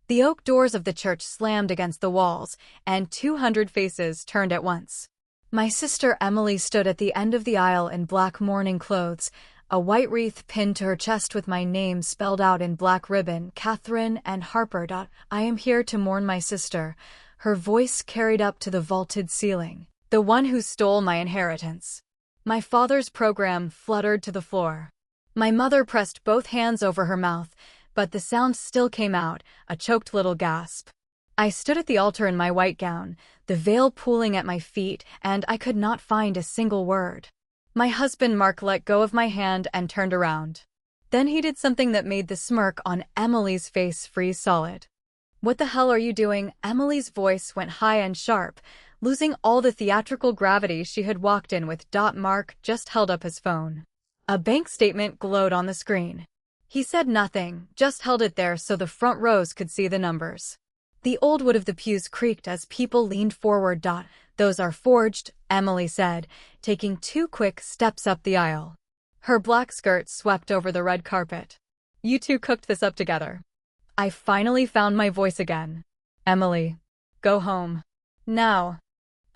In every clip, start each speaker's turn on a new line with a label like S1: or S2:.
S1: The oak doors of the church slammed against the walls, and 200 faces turned at once. My sister Emily stood at the end of the aisle in black mourning clothes, a white wreath pinned to her chest with my name spelled out in black ribbon, Catherine and Harper. I am here to mourn my sister, her voice carried up to the vaulted ceiling. The one who stole my inheritance. My father's program fluttered to the floor. My mother pressed both hands over her mouth, but the sound still came out, a choked little gasp. I stood at the altar in my white gown, the veil pooling at my feet, and I could not find a single word. My husband Mark let go of my hand and turned around. Then he did something that made the smirk on Emily's face freeze solid. "What the hell are you doing?" Emily's voice went high and sharp, losing all the theatrical gravity she had walked in with. Mark just held up his phone. A bank statement glowed on the screen. He said nothing, just held it there so the front rows could see the numbers. The old wood of the pews creaked as people leaned forward. "Those are forged," Emily said, taking 2 quick steps up the aisle. Her black skirt swept over the red carpet. "You two cooked this up together." I finally found my voice again. "Emily, go home. Now.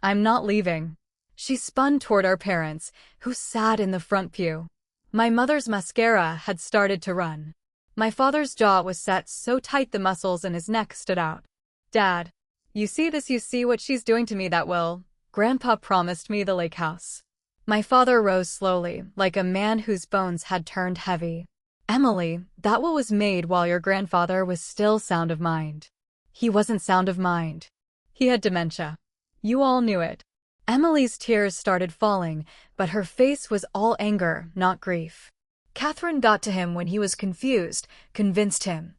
S1: I'm not leaving." She spun toward our parents, who sat in the front pew. My mother's mascara had started to run. My father's jaw was set so tight the muscles in his neck stood out. "Dad, you see this? You see what she's doing to me? That will. Grandpa promised me the lake house." My father rose slowly, like a man whose bones had turned heavy. "Emily, that will was made while your grandfather was still sound of mind." "He wasn't sound of mind. He had dementia. You all knew it." Emily's tears started falling, but her face was all anger, not grief. "Catherine got to him when he was confused, convinced him."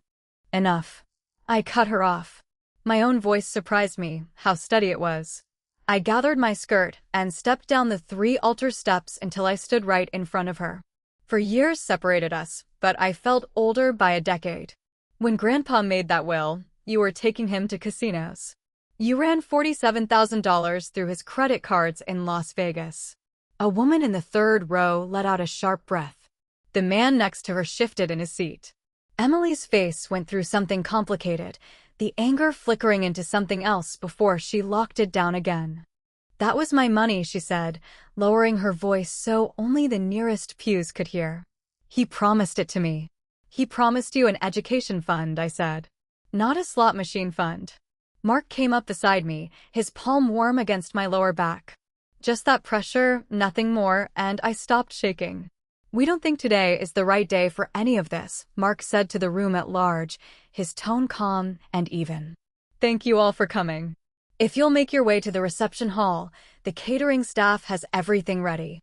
S1: "Enough." I cut her off. My own voice surprised me, how steady it was. I gathered my skirt and stepped down the 3 altar steps until I stood right in front of her. For years separated us, but I felt older by a decade. "When Grandpa made that will, you were taking him to casinos. You ran $47,000 through his credit cards in Las Vegas." A woman in the 3rd row let out a sharp breath. The man next to her shifted in his seat. Emily's face went through something complicated, the anger flickering into something else before she locked it down again. "That was my money," she said, lowering her voice so only the nearest pews could hear. "He promised it to me." "He promised you an education fund," I said. "Not a slot machine fund." Mark came up beside me, his palm warm against my lower back. "Just that pressure, nothing more," and I stopped shaking. "We don't think today is the right day for any of this," Mark said to the room at large, his tone calm and even. "Thank you all for coming. If you'll make your way to the reception hall, the catering staff has everything ready."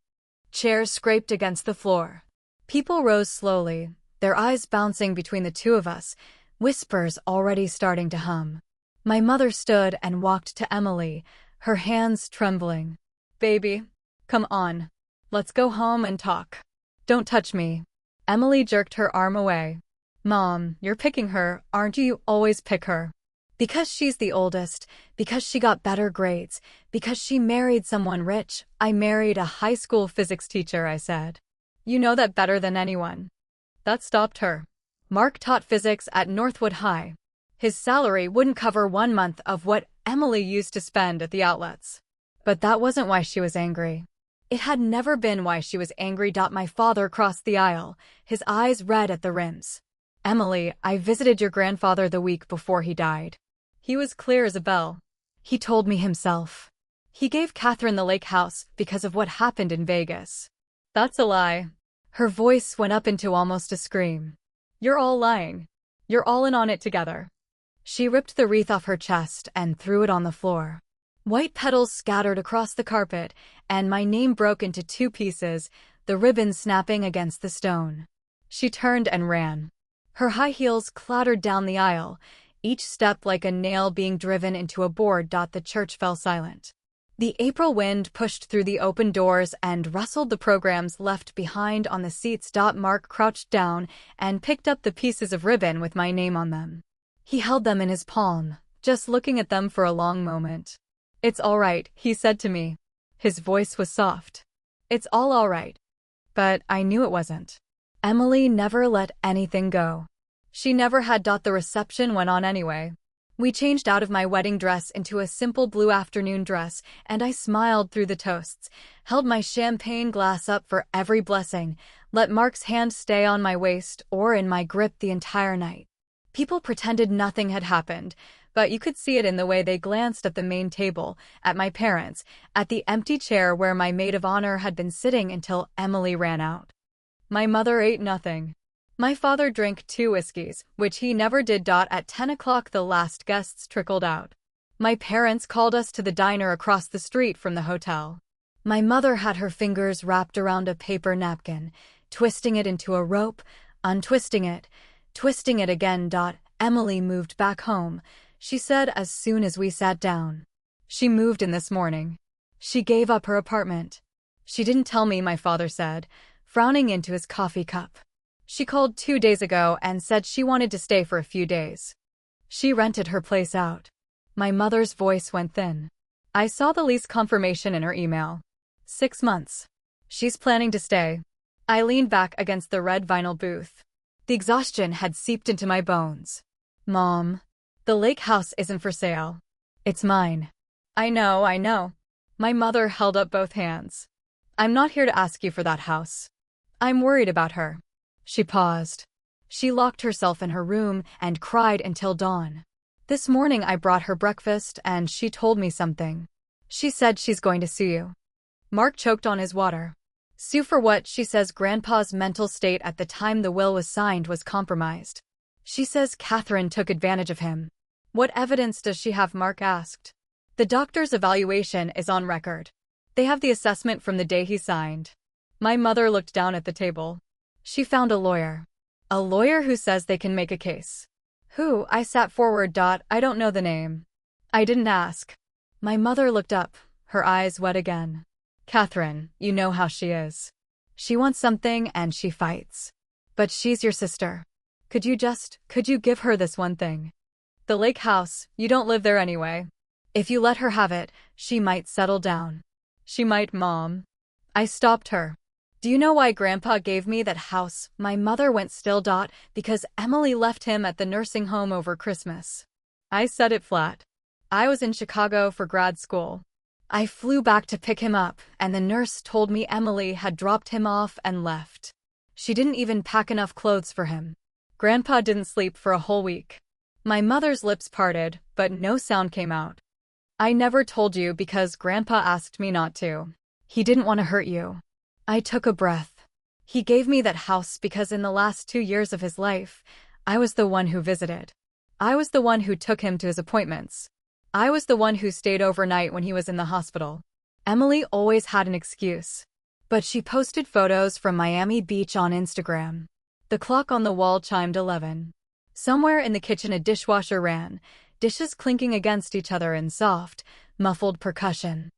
S1: Chairs scraped against the floor. People rose slowly, their eyes bouncing between the two of us, whispers already starting to hum. My mother stood and walked to Emily, her hands trembling. "Baby, come on. Let's go home and talk." "Don't touch me." Emily jerked her arm away. "Mom, you're picking her, aren't you? You always pick her. Because she's the oldest, because she got better grades, because she married someone rich." "I married a high school physics teacher," I said. "You know that better than anyone." That stopped her. Mark taught physics at Northwood High. His salary wouldn't cover 1 month of what Emily used to spend at the outlets. But that wasn't why she was angry. It had never been why she was angry. My father crossed the aisle, his eyes red at the rims. "Emily, I visited your grandfather the week before he died. He was clear as a bell. He told me himself. He gave Catherine the lake house because of what happened in Vegas." "That's a lie." Her voice went up into almost a scream. "You're all lying. You're all in on it together." She ripped the wreath off her chest and threw it on the floor. White petals scattered across the carpet, and my name broke into 2 pieces, the ribbon snapping against the stone. She turned and ran. Her high heels clattered down the aisle, each step like a nail being driven into a board. The church fell silent. The April wind pushed through the open doors and rustled the programs left behind on the seats. Mark crouched down and picked up the pieces of ribbon with my name on them. He held them in his palm, just looking at them for a long moment. "It's all right," he said to me. His voice was soft. "It's all right." But I knew it wasn't. Emily never let anything go. She never had. The reception went on anyway. We changed out of my wedding dress into a simple blue afternoon dress, and I smiled through the toasts, held my champagne glass up for every blessing, let Mark's hand stay on my waist or in my grip the entire night. People pretended nothing had happened, but you could see it in the way they glanced at the main table, at my parents, at the empty chair where my maid of honor had been sitting until Emily ran out. My mother ate nothing. My father drank 2 whiskeys, which he never did. At 10 o'clock the last guests trickled out. My parents called us to the diner across the street from the hotel. My mother had her fingers wrapped around a paper napkin, twisting it into a rope, untwisting it, twisting it again. Emily moved back home, she said as soon as we sat down. She moved in this morning. She gave up her apartment. She didn't tell me, my father said, frowning into his coffee cup. She called 2 days ago and said she wanted to stay for a few days. She rented her place out. My mother's voice went thin. I saw the lease confirmation in her email. 6 months. She's planning to stay. I leaned back against the red vinyl booth. The exhaustion had seeped into my bones. Mom, the lake house isn't for sale. It's mine. I know. My mother held up both hands. I'm not here to ask you for that house. I'm worried about her. She paused. She locked herself in her room and cried until dawn. This morning I brought her breakfast and she told me something. She said she's going to sue you. Mark choked on his water. Sue for what? She says Grandpa's mental state at the time the will was signed was compromised. She says Catherine took advantage of him. What evidence does she have? Mark asked. The doctor's evaluation is on record. They have the assessment from the day he signed. My mother looked down at the table. She found a lawyer. A lawyer who says they can make a case. Who? I sat forward. I don't know the name. I didn't ask. My mother looked up, her eyes wet again. Catherine, you know how she is. She wants something and she fights. But she's your sister. Could you give her this one thing? The lake house, you don't live there anyway. If you let her have it, she might settle down. She might, Mom. I stopped her. Do you know why Grandpa gave me that house? My mother went still. Because Emily left him at the nursing home over Christmas. I said it flat. I was in Chicago for grad school. I flew back to pick him up, and the nurse told me Emily had dropped him off and left. She didn't even pack enough clothes for him. Grandpa didn't sleep for a whole week. My mother's lips parted, but no sound came out. I never told you because Grandpa asked me not to. He didn't want to hurt you. I took a breath. He gave me that house because in the last 2 years of his life, I was the one who visited. I was the one who took him to his appointments. I was the one who stayed overnight when he was in the hospital. Emily always had an excuse. But she posted photos from Miami Beach on Instagram. The clock on the wall chimed 11. Somewhere in the kitchen a dishwasher ran, dishes clinking against each other in soft, muffled percussion.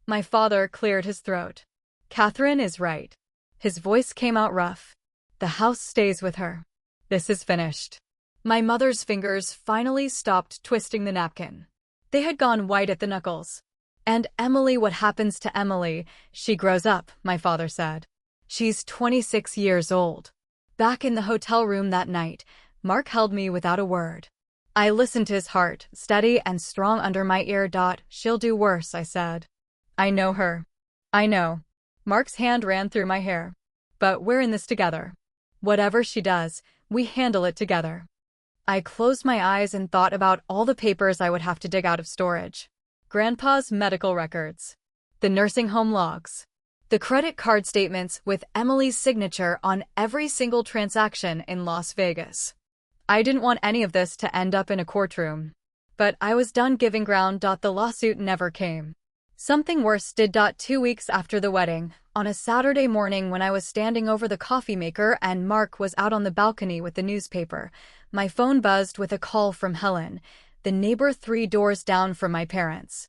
S1: My father cleared his throat. Catherine is right. His voice came out rough. The house stays with her. This is finished. My mother's fingers finally stopped twisting the napkin. They had gone white at the knuckles. And Emily, what happens to Emily? She grows up, my father said. She's 26 years old. Back in the hotel room that night, Mark held me without a word. I listened to his heart, steady and strong under my ear. She'll do worse, I said. I know her. I know. Mark's hand ran through my hair. But we're in this together. Whatever she does, we handle it together. I closed my eyes and thought about all the papers I would have to dig out of storage. Grandpa's medical records. The nursing home logs. The credit card statements with Emily's signature on every single transaction in Las Vegas. I didn't want any of this to end up in a courtroom. But I was done giving ground. The lawsuit never came. Something worse did. 2 weeks after the wedding, on a Saturday morning when I was standing over the coffee maker and Mark was out on the balcony with the newspaper, my phone buzzed with a call from Helen, the neighbor 3 doors down from my parents.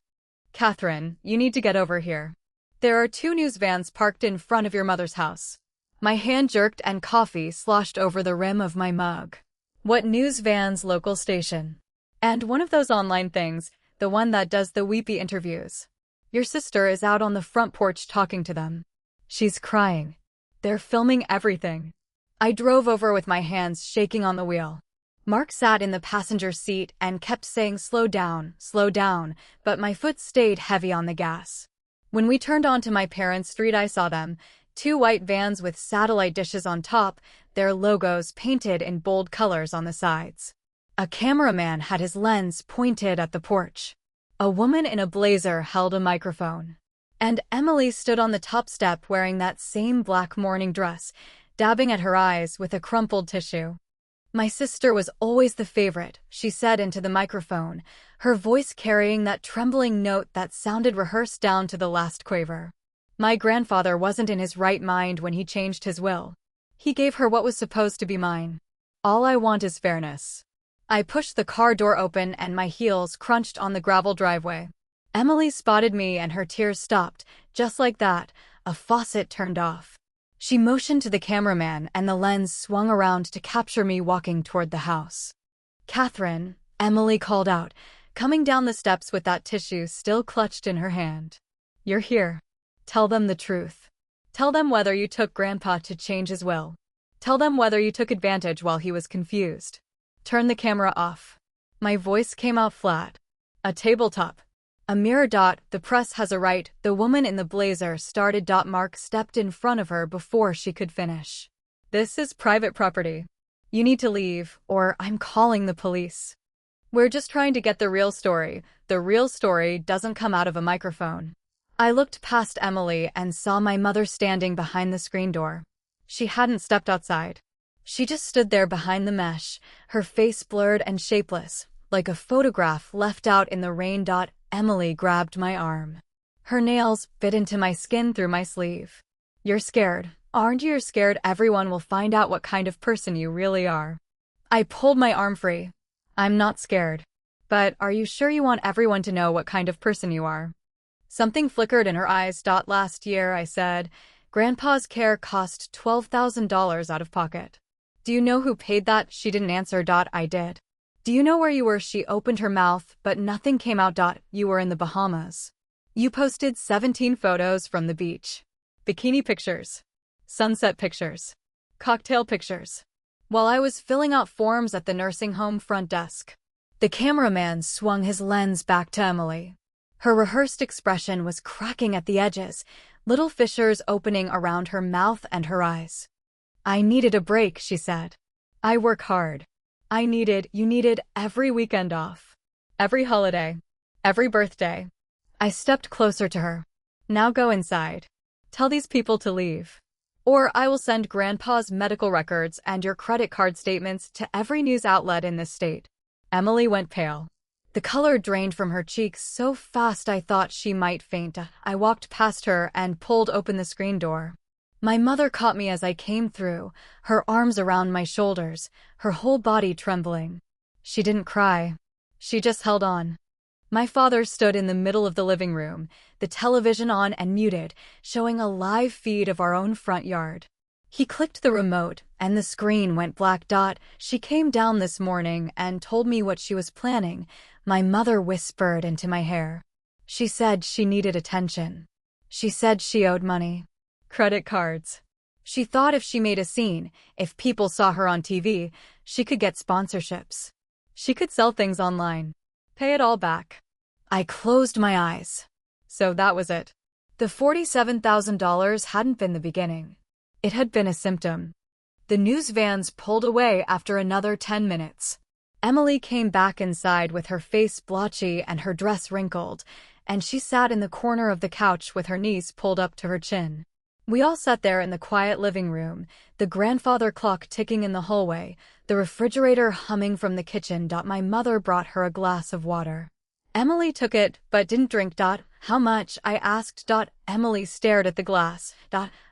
S1: Catherine, you need to get over here. There are 2 news vans parked in front of your mother's house. My hand jerked and coffee sloshed over the rim of my mug. What news vans? Local station. And one of those online things, the one that does the weepy interviews. Your sister is out on the front porch talking to them. She's crying. They're filming everything. I drove over with my hands shaking on the wheel. Mark sat in the passenger seat and kept saying slow down, but my foot stayed heavy on the gas. When we turned onto my parents' street, I saw them, two white vans with satellite dishes on top, their logos painted in bold colors on the sides. A cameraman had his lens pointed at the porch. A woman in a blazer held a microphone. And Emily stood on the top step wearing that same black morning dress, dabbing at her eyes with a crumpled tissue. My sister was always the favorite, she said into the microphone, her voice carrying that trembling note that sounded rehearsed down to the last quaver. My grandfather wasn't in his right mind when he changed his will. He gave her what was supposed to be mine. All I want is fairness. I pushed the car door open and my heels crunched on the gravel driveway. Emily spotted me and her tears stopped. Just like that, a faucet turned off. She motioned to the cameraman and the lens swung around to capture me walking toward the house. "Catherine," Emily called out, coming down the steps with that tissue still clutched in her hand. "You're here. Tell them the truth. Tell them whether you took Grandpa to change his will. Tell them whether you took advantage while he was confused. Turn the camera off." My voice came out flat. "A tabletop. A mirror. The press has a right," the woman in the blazer started. Mark stepped in front of her before she could finish. "This is private property. You need to leave, or I'm calling the police. We're just trying to get the real story. The real story doesn't come out of a microphone." I looked past Emily and saw my mother standing behind the screen door. She hadn't stepped outside. She just stood there behind the mesh, her face blurred and shapeless, like a photograph left out in the rain. Emily grabbed my arm. Her nails bit into my skin through my sleeve. "You're scared, aren't you? You're scared everyone will find out what kind of person you really are." I pulled my arm free. "I'm not scared. But are you sure you want everyone to know what kind of person you are?" Something flickered in her eyes. "Last year," I said, "Grandpa's care cost $12,000 out of pocket. Do you know who paid that?" She didn't answer. "I did." "Do you know where you were?" She opened her mouth, but nothing came out. "You were in the Bahamas. You posted 17 photos from the beach. Bikini pictures. Sunset pictures. Cocktail pictures. While I was filling out forms at the nursing home front desk." The cameraman swung his lens back to Emily. Her rehearsed expression was cracking at the edges, little fissures opening around her mouth and her eyes. "I needed a break," she said. "I work hard. You needed every weekend off. Every holiday. Every birthday." I stepped closer to her. "Now go inside. Tell these people to leave. Or I will send Grandpa's medical records and your credit card statements to every news outlet in this state." Emily went pale. The color drained from her cheeks so fast I thought she might faint. I walked past her and pulled open the screen door. My mother caught me as I came through, her arms around my shoulders, her whole body trembling. She didn't cry. She just held on. My father stood in the middle of the living room, the television on and muted, showing a live feed of our own front yard. He clicked the remote, and the screen went black. "She came down this morning and told me what she was planning," my mother whispered into my hair. "She said she needed attention. She said she owed money. Credit cards. She thought if she made a scene, if people saw her on TV, she could get sponsorships. She could sell things online. Pay it all back." I closed my eyes. So that was it. The $47,000 hadn't been the beginning. It had been a symptom. The news vans pulled away after another 10 minutes. Emily came back inside with her face blotchy and her dress wrinkled, and she sat in the corner of the couch with her knees pulled up to her chin. We all sat there in the quiet living room, the grandfather clock ticking in the hallway, the refrigerator humming from the kitchen. My mother brought her a glass of water. Emily took it, but didn't drink. "How much?" I asked. Emily stared at the glass.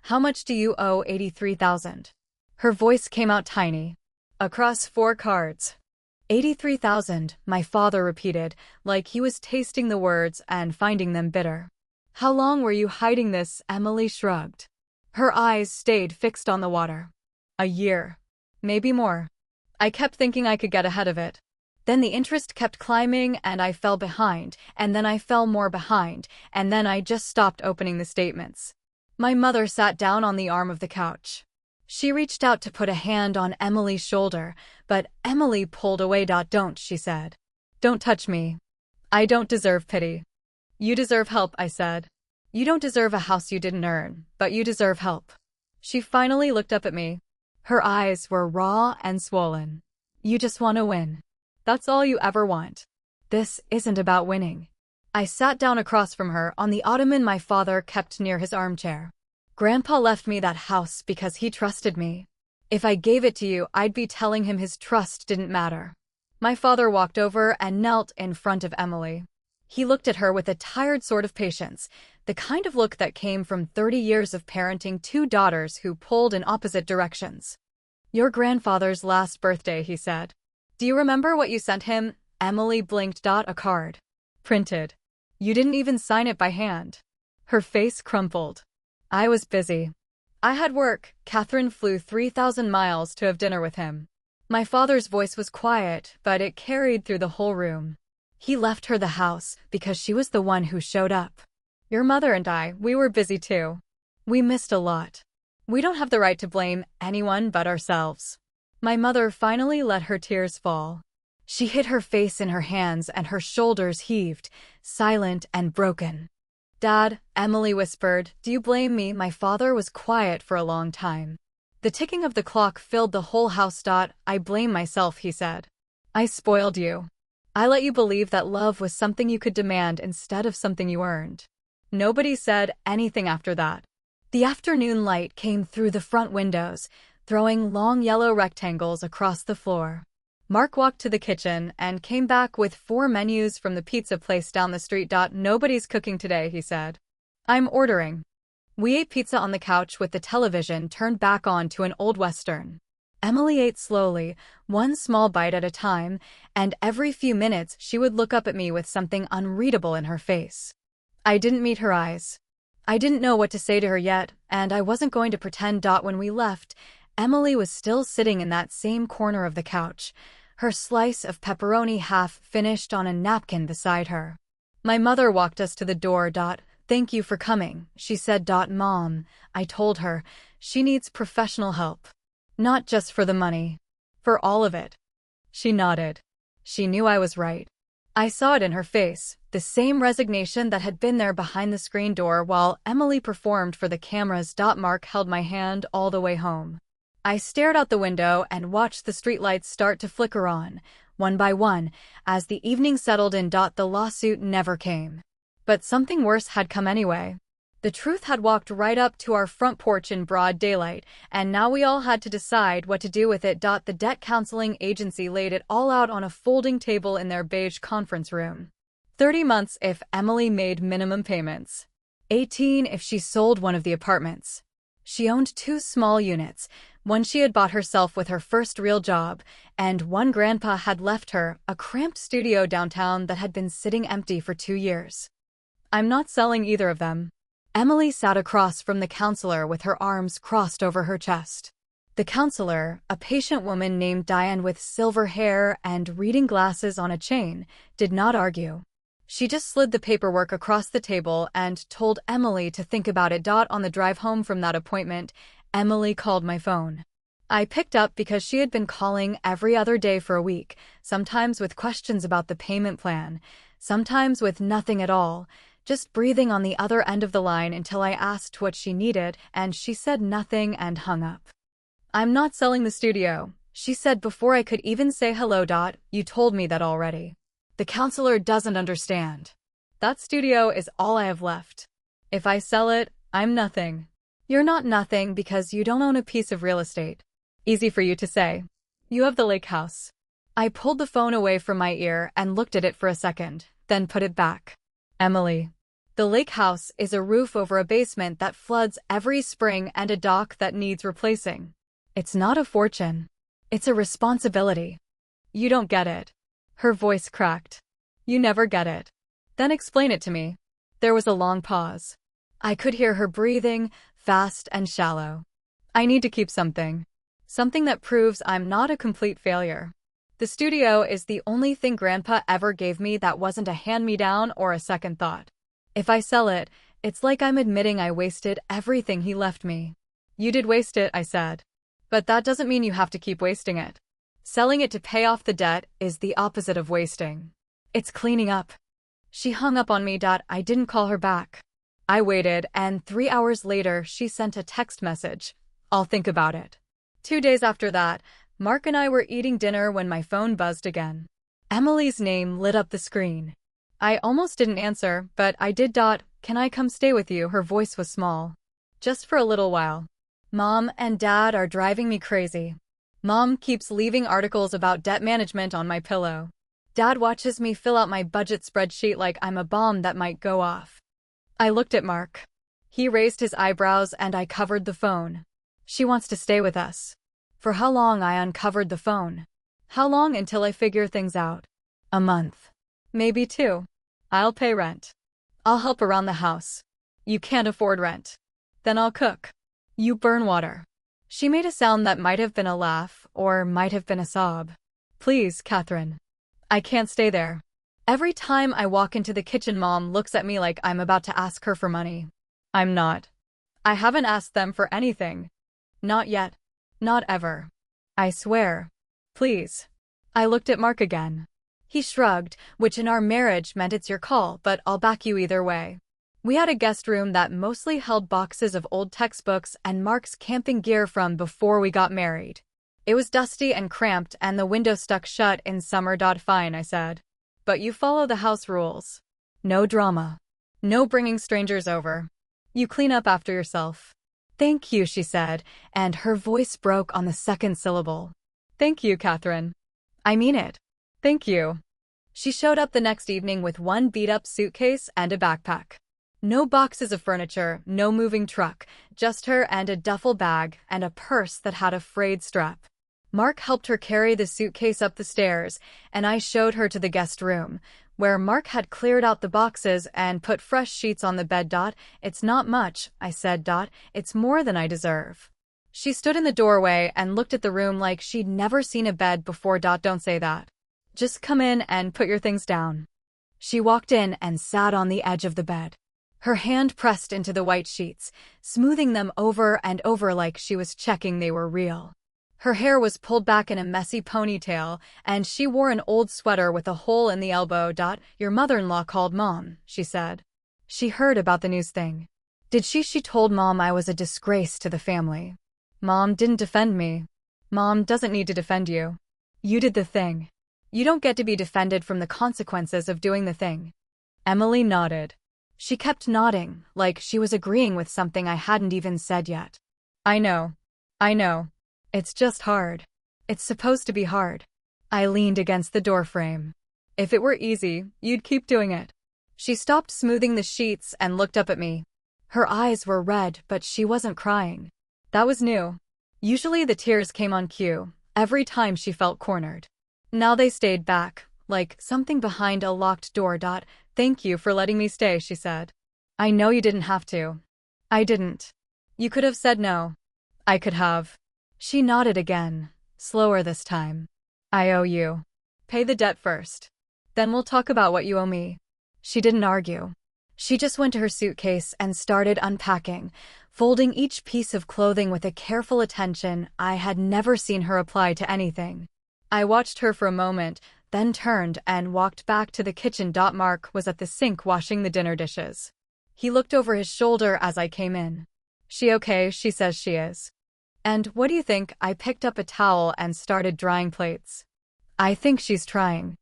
S1: "How much do you owe?" $83,000. Her voice came out tiny. "Across 4 cards. $83,000, my father repeated, like he was tasting the words and finding them bitter. "How long were you hiding this?" Emily shrugged. Her eyes stayed fixed on the water. "A year. Maybe more. I kept thinking I could get ahead of it. Then the interest kept climbing and I fell behind, and then I fell more behind, and then I just stopped opening the statements." My mother sat down on the arm of the couch. She reached out to put a hand on Emily's shoulder, but Emily pulled away. Don't, she said. Don't touch me. I don't deserve pity. You deserve help, I said. You don't deserve a house you didn't earn, but you deserve help. She finally looked up at me. Her eyes were raw and swollen. You just want to win. That's all you ever want. This isn't about winning. I sat down across from her on the ottoman my father kept near his armchair. Grandpa left me that house because he trusted me. If I gave it to you, I'd be telling him his trust didn't matter. My father walked over and knelt in front of Emily. He looked at her with a tired sort of patience, the kind of look that came from 30 years of parenting two daughters who pulled in opposite directions. Your grandfather's last birthday, he said. Do you remember what you sent him? Emily blinked. A card. Printed. You didn't even sign it by hand. Her face crumpled. I was busy. I had work. Catherine flew 3,000 miles to have dinner with him. My father's voice was quiet, but it carried through the whole room. He left her the house because she was the one who showed up. Your mother and I, we were busy too. We missed a lot. We don't have the right to blame anyone but ourselves. My mother finally let her tears fall. She hid her face in her hands and her shoulders heaved, silent and broken. Dad, Emily whispered, do you blame me? My father was quiet for a long time. The ticking of the clock filled the whole house. I blame myself, he said. I spoiled you. I let you believe that love was something you could demand instead of something you earned. Nobody said anything after that. The afternoon light came through the front windows, throwing long yellow rectangles across the floor. Mark walked to the kitchen and came back with 4 menus from the pizza place down the street. Nobody's cooking today, he said. I'm ordering. We ate pizza on the couch with the television turned back on to an old western. Emily ate slowly, one small bite at a time, and every few minutes she would look up at me with something unreadable in her face. I didn't meet her eyes. I didn't know what to say to her yet, and I wasn't going to pretend. When we left, Emily was still sitting in that same corner of the couch, her slice of pepperoni half finished on a napkin beside her. My mother walked us to the door. Thank you for coming, she said. Mom, I told her, she needs professional help. Not just for the money. For all of it. She nodded. She knew I was right. I saw it in her face, the same resignation that had been there behind the screen door while Emily performed for the cameras. Mark held my hand all the way home. I stared out the window and watched the streetlights start to flicker on, one by one, as the evening settled in. The lawsuit never came. But something worse had come anyway. The truth had walked right up to our front porch in broad daylight, and now we all had to decide what to do with it. The debt counseling agency laid it all out on a folding table in their beige conference room. 30 months if Emily made minimum payments. 18 if she sold one of the apartments. She owned 2 small units, one she had bought herself with her first real job, and one Grandpa had left her, a cramped studio downtown that had been sitting empty for 2 years. I'm not selling either of them. Emily sat across from the counselor with her arms crossed over her chest. The counselor, a patient woman named Diane with silver hair and reading glasses on a chain, did not argue. She just slid the paperwork across the table and told Emily to think about it. On the drive home from that appointment, Emily called my phone. I picked up because she had been calling every other day for a week, sometimes with questions about the payment plan, sometimes with nothing at all, just breathing on the other end of the line until I asked what she needed, and she said nothing and hung up. I'm not selling the studio, she said before I could even say hello. You told me that already. The counselor doesn't understand. That studio is all I have left. If I sell it, I'm nothing. You're not nothing because you don't own a piece of real estate. Easy for you to say. You have the lake house. I pulled the phone away from my ear and looked at it for a second, then put it back. Emily. The lake house is a roof over a basement that floods every spring and a dock that needs replacing. It's not a fortune. It's a responsibility. You don't get it. Her voice cracked. You never get it. Then explain it to me. There was a long pause. I could hear her breathing, fast and shallow. I need to keep something. Something that proves I'm not a complete failure. The studio is the only thing Grandpa ever gave me that wasn't a hand-me-down or a second thought. If I sell it, it's like I'm admitting I wasted everything he left me. You did waste it, I said. But that doesn't mean you have to keep wasting it. Selling it to pay off the debt is the opposite of wasting. It's cleaning up. She hung up on me. I didn't call her back. I waited, and 3 hours later, she sent a text message. I'll think about it. 2 days after that, Mark and I were eating dinner when my phone buzzed again. Emily's name lit up the screen. I almost didn't answer, but I did. Can I come stay with you? Her voice was small. Just for a little while. Mom and Dad are driving me crazy. Mom keeps leaving articles about debt management on my pillow. Dad watches me fill out my budget spreadsheet like I'm a bomb that might go off. I looked at Mark. He raised his eyebrows and I covered the phone. She wants to stay with us. For how long? I uncovered the phone. How long until I figure things out? A month. Maybe 2. I'll pay rent. I'll help around the house. You can't afford rent. Then I'll cook. You burn water. She made a sound that might have been a laugh or might have been a sob. Please, Catherine. I can't stay there. Every time I walk into the kitchen, Mom looks at me like I'm about to ask her for money. I'm not. I haven't asked them for anything. Not yet. Not ever. I swear. Please. I looked at Mark again. He shrugged, which in our marriage meant it's your call, but I'll back you either way. We had a guest room that mostly held boxes of old textbooks and Mark's camping gear from before we got married. It was dusty and cramped and the window stuck shut in summer. Fine, I said. But you follow the house rules. No drama. No bringing strangers over. You clean up after yourself. Thank you, she said, and her voice broke on the second syllable. Thank you, Catherine. I mean it. Thank you. She showed up the next evening with one beat-up suitcase and a backpack. No boxes of furniture, no moving truck, just her and a duffel bag and a purse that had a frayed strap. Mark helped her carry the suitcase up the stairs, and I showed her to the guest room, where Mark had cleared out the boxes and put fresh sheets on the bed. It's not much, I said. It's more than I deserve. She stood in the doorway and looked at the room like she'd never seen a bed before. Don't say that. Just come in and put your things down. She walked in and sat on the edge of the bed. Her hand pressed into the white sheets, smoothing them over and over like she was checking they were real. Her hair was pulled back in a messy ponytail, and she wore an old sweater with a hole in the elbow. Your mother-in-law called Mom, she said. She heard about the news thing. Did she? She told Mom I was a disgrace to the family. Mom didn't defend me. Mom doesn't need to defend you. You did the thing. You don't get to be defended from the consequences of doing the thing. Emily nodded. She kept nodding, like she was agreeing with something I hadn't even said yet. I know. I know. It's just hard. It's supposed to be hard. I leaned against the doorframe. If it were easy, you'd keep doing it. She stopped smoothing the sheets and looked up at me. Her eyes were red, but she wasn't crying. That was new. Usually the tears came on cue, every time she felt cornered. Now they stayed back, like something behind a locked door. Thank you for letting me stay, she said. I know you didn't have to. I didn't. You could have said no. I could have. She nodded again, slower this time. I owe you. Pay the debt first. Then we'll talk about what you owe me. She didn't argue. She just went to her suitcase and started unpacking, folding each piece of clothing with a careful attention I had never seen her apply to anything. I watched her for a moment, then turned and walked back to the kitchen. Mark was at the sink washing the dinner dishes. He looked over his shoulder as I came in. She okay? She says she is. And what do you think? I picked up a towel and started drying plates. I think she's trying.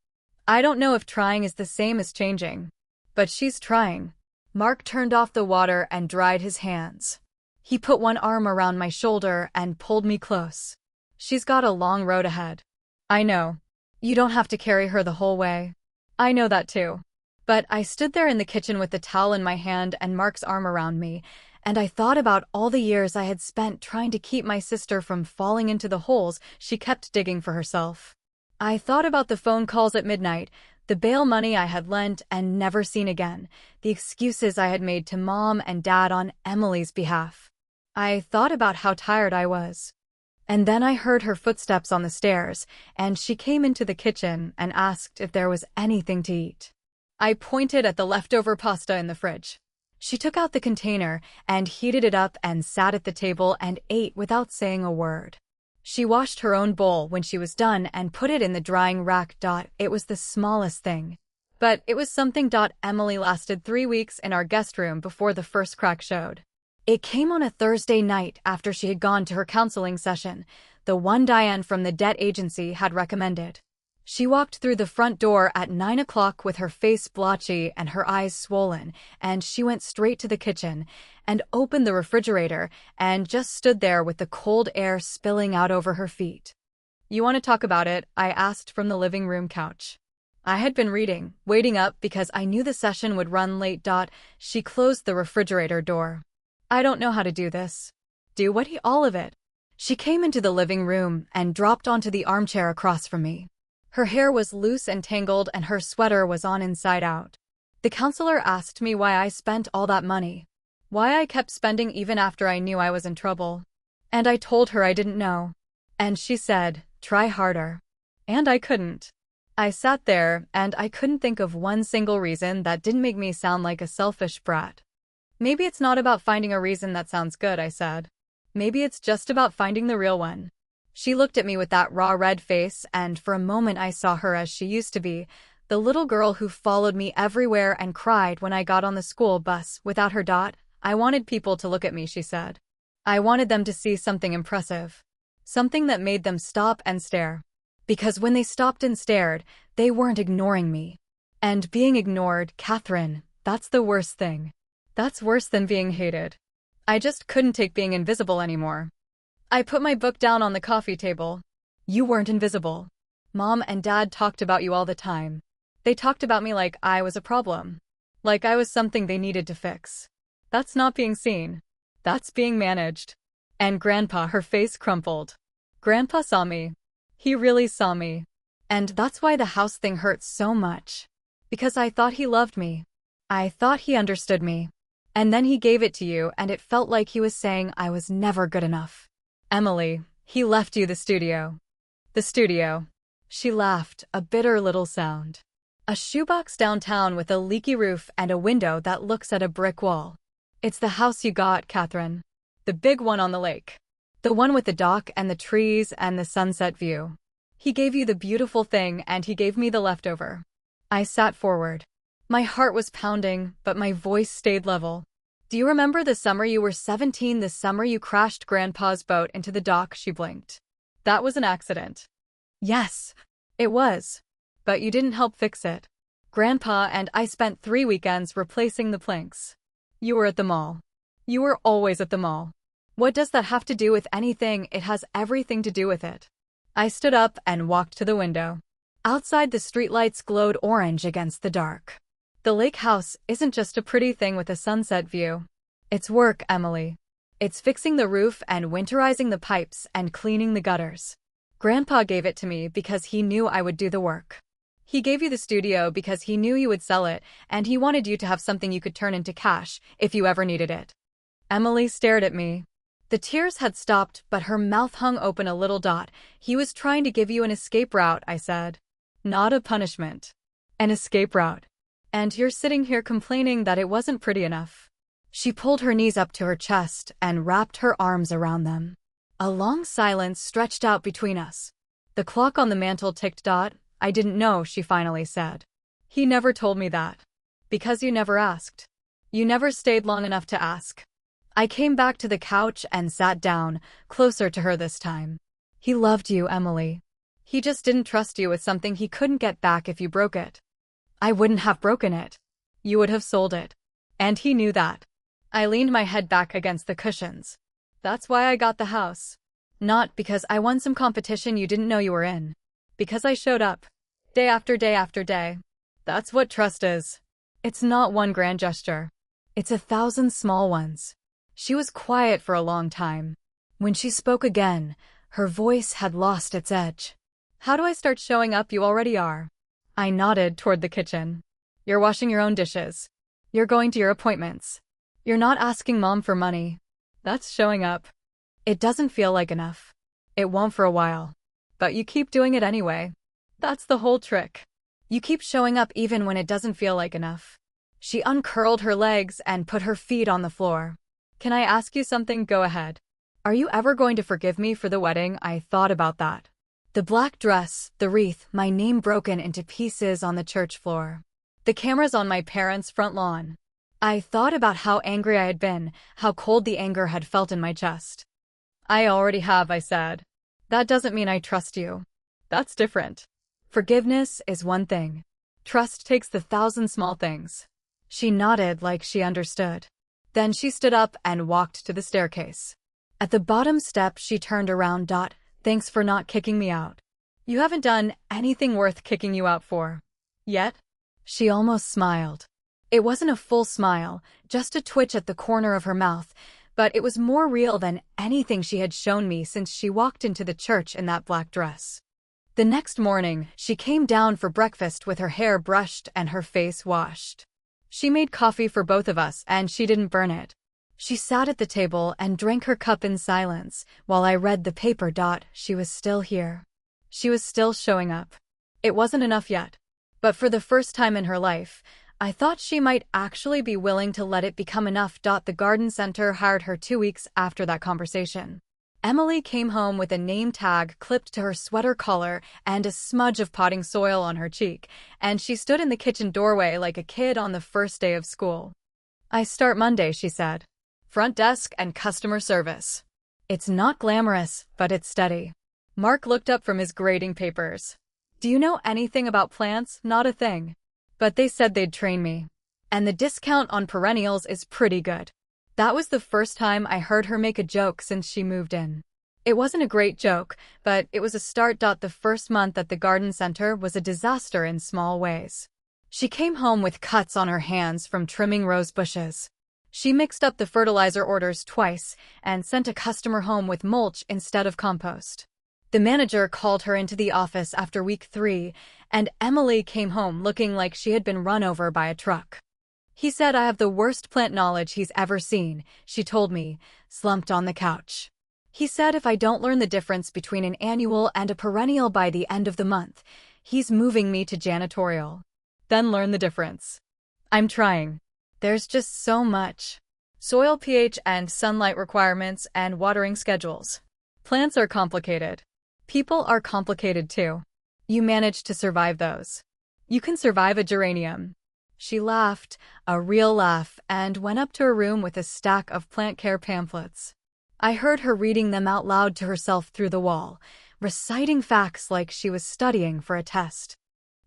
S1: I don't know if trying is the same as changing. But she's trying. Mark turned off the water and dried his hands. He put one arm around my shoulder and pulled me close. She's got a long road ahead. I know. You don't have to carry her the whole way. I know that too. But I stood there in the kitchen with the towel in my hand and Mark's arm around me, and I thought about all the years I had spent trying to keep my sister from falling into the holes she kept digging for herself. I thought about the phone calls at midnight, the bail money I had lent and never seen again, the excuses I had made to Mom and Dad on Emily's behalf. I thought about how tired I was. And then I heard her footsteps on the stairs, and she came into the kitchen and asked if there was anything to eat. I pointed at the leftover pasta in the fridge. She took out the container and heated it up and sat at the table and ate without saying a word. She washed her own bowl when she was done and put it in the drying rack. It was the smallest thing. But it was something. Emily lasted 3 weeks in our guest room before the first crack showed. It came on a Thursday night after she had gone to her counseling session, the one Diane from the debt agency had recommended. She walked through the front door at 9 o'clock with her face blotchy and her eyes swollen, and she went straight to the kitchen and opened the refrigerator and just stood there with the cold air spilling out over her feet. "You want to talk about it?" I asked from the living room couch. I had been reading, waiting up because I knew the session would run late. She closed the refrigerator door. "I don't know how to do this." "Do what? All of it." She came into the living room and dropped onto the armchair across from me. Her hair was loose and tangled and her sweater was on inside out. The counselor asked me why I spent all that money. Why I kept spending even after I knew I was in trouble. And I told her I didn't know. And she said, "Try harder." And I couldn't. I sat there and I couldn't think of one single reason that didn't make me sound like a selfish brat. "Maybe it's not about finding a reason that sounds good," I said. "Maybe it's just about finding the real one." She looked at me with that raw red face, and for a moment I saw her as she used to be, the little girl who followed me everywhere and cried when I got on the school bus without her. "I wanted people to look at me," she said. "I wanted them to see something impressive. Something that made them stop and stare. Because when they stopped and stared, they weren't ignoring me. And being ignored, Catherine, that's the worst thing. That's worse than being hated." I just couldn't take being invisible anymore. I put my book down on the coffee table. "You weren't invisible. Mom and Dad talked about you all the time. They talked about me like I was a problem. Like I was something they needed to fix. That's not being seen. That's being managed." And Grandpa, her face crumpled. Grandpa saw me. He really saw me. And that's why the house thing hurts so much. Because I thought he loved me. I thought he understood me. And then he gave it to you and it felt like he was saying I was never good enough. "Emily, he left you the studio." "The studio." She laughed, a bitter little sound. "A shoebox downtown with a leaky roof and a window that looks at a brick wall. It's the house you got, Catherine. The big one on the lake. The one with the dock and the trees and the sunset view. He gave you the beautiful thing and he gave me the leftover." I sat forward. My heart was pounding, but my voice stayed level. "Do you remember the summer you were 17, the summer you crashed Grandpa's boat into the dock?" She blinked. "That was an accident." "Yes, it was. But you didn't help fix it. Grandpa and I spent 3 weekends replacing the planks. You were at the mall. You were always at the mall. What does that have to do with anything? It has everything to do with it." I stood up and walked to the window. Outside, the streetlights glowed orange against the dark. The lake house isn't just a pretty thing with a sunset view. It's work, Emily. It's fixing the roof and winterizing the pipes and cleaning the gutters. Grandpa gave it to me because he knew I would do the work. He gave you the studio because he knew you would sell it, and he wanted you to have something you could turn into cash if you ever needed it. Emily stared at me. The tears had stopped, but her mouth hung open a little. "He was trying to give you an escape route," I said. "Not a punishment. An escape route. And you're sitting here complaining that it wasn't pretty enough." She pulled her knees up to her chest and wrapped her arms around them. A long silence stretched out between us. The clock on the mantel ticked. "I didn't know," she finally said. "He never told me that. Because you never asked. You never stayed long enough to ask." I came back to the couch and sat down, closer to her this time. "He loved you, Emily. He just didn't trust you with something he couldn't get back if you broke it." "I wouldn't have broken it. You would have sold it. And he knew that." I leaned my head back against the cushions. "That's why I got the house. Not because I won some competition you didn't know you were in. Because I showed up. Day after day after day. That's what trust is. It's not one grand gesture. It's 1,000 small ones." She was quiet for a long time. When she spoke again, her voice had lost its edge. "How do I start showing up? You already are." I nodded toward the kitchen. "You're washing your own dishes. You're going to your appointments. You're not asking Mom for money. That's showing up. It doesn't feel like enough. It won't for a while. But you keep doing it anyway. That's the whole trick. You keep showing up even when it doesn't feel like enough." She uncurled her legs and put her feet on the floor. "Can I ask you something?" "Go ahead." Are you ever going to forgive me for the wedding? I thought about that. The black dress, the wreath, my name broken into pieces on the church floor. The cameras on my parents' front lawn. I thought about how angry I had been, how cold the anger had felt in my chest. I already have, I said. That doesn't mean I trust you. That's different. Forgiveness is one thing. Trust takes the 1,000 small things. She nodded like she understood. Then she stood up and walked to the staircase. At the bottom step, she turned around. Thanks for not kicking me out. You haven't done anything worth kicking you out for. Yet? She almost smiled. It wasn't a full smile, just a twitch at the corner of her mouth, but it was more real than anything she had shown me since she walked into the church in that black dress. The next morning, she came down for breakfast with her hair brushed and her face washed. She made coffee for both of us, and she didn't burn it. She sat at the table and drank her cup in silence while I read the paper. She was still here. She was still showing up. It wasn't enough yet. But for the first time in her life, I thought she might actually be willing to let it become enough. The garden center hired her 2 weeks after that conversation. Emily came home with a name tag clipped to her sweater collar and a smudge of potting soil on her cheek, and she stood in the kitchen doorway like a kid on the first day of school. I start Monday, she said. Front desk and customer service. It's not glamorous, but it's steady. Mark looked up from his grading papers. Do you know anything about plants? Not a thing. But they said they'd train me. And the discount on perennials is pretty good. That was the first time I heard her make a joke since she moved in. It wasn't a great joke, but it was a start. The first month at the garden center was a disaster in small ways. She came home with cuts on her hands from trimming rose bushes. She mixed up the fertilizer orders twice and sent a customer home with mulch instead of compost. The manager called her into the office after week 3, and Emily came home looking like she had been run over by a truck. He said I have the worst plant knowledge he's ever seen, she told me, slumped on the couch. He said if I don't learn the difference between an annual and a perennial by the end of the month, he's moving me to janitorial. Then learn the difference. I'm trying. There's just so much. Soil pH and sunlight requirements and watering schedules. Plants are complicated. People are complicated too. You manage to survive those. You can survive a geranium. She laughed, a real laugh, and went up to her room with a stack of plant care pamphlets. I heard her reading them out loud to herself through the wall, reciting facts like she was studying for a test.